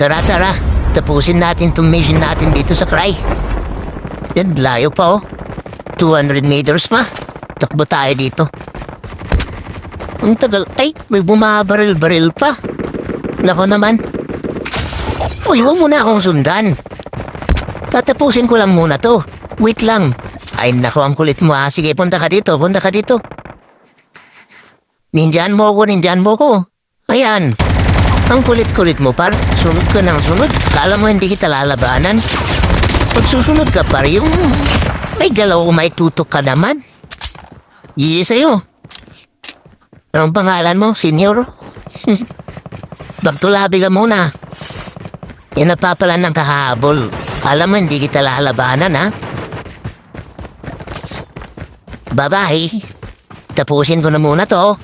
Tara, tara. Tapusin natin itong mission natin dito sa Cry. Yan, layo pa oh. 200 meters pa. Takbo tayo dito. Ang tagal. Ay, may bumabaril-baril pa. Nako naman. Uy, huwag mo na akong sundan. Tatapusin ko lang muna to. Wait lang. Ay, nako, ang kulit mo ah. Sige, punta ka dito, punta ka dito. Ninjahan mo ko. Ayan. Ang kulit-kulit mo, par. Sunod ka ng sunod. Kala mo hindi kita lalabanan. Pag susunod ka, par, yung may galaw o may tutok ka naman. Sa'yo. Anong pangalan mo, senyor? Bagtulabi ka muna. Yan napapala ng kahabol. Alam mo, hindi kita lalabanan, ha? Bye-bye. Tapusin ko na muna to.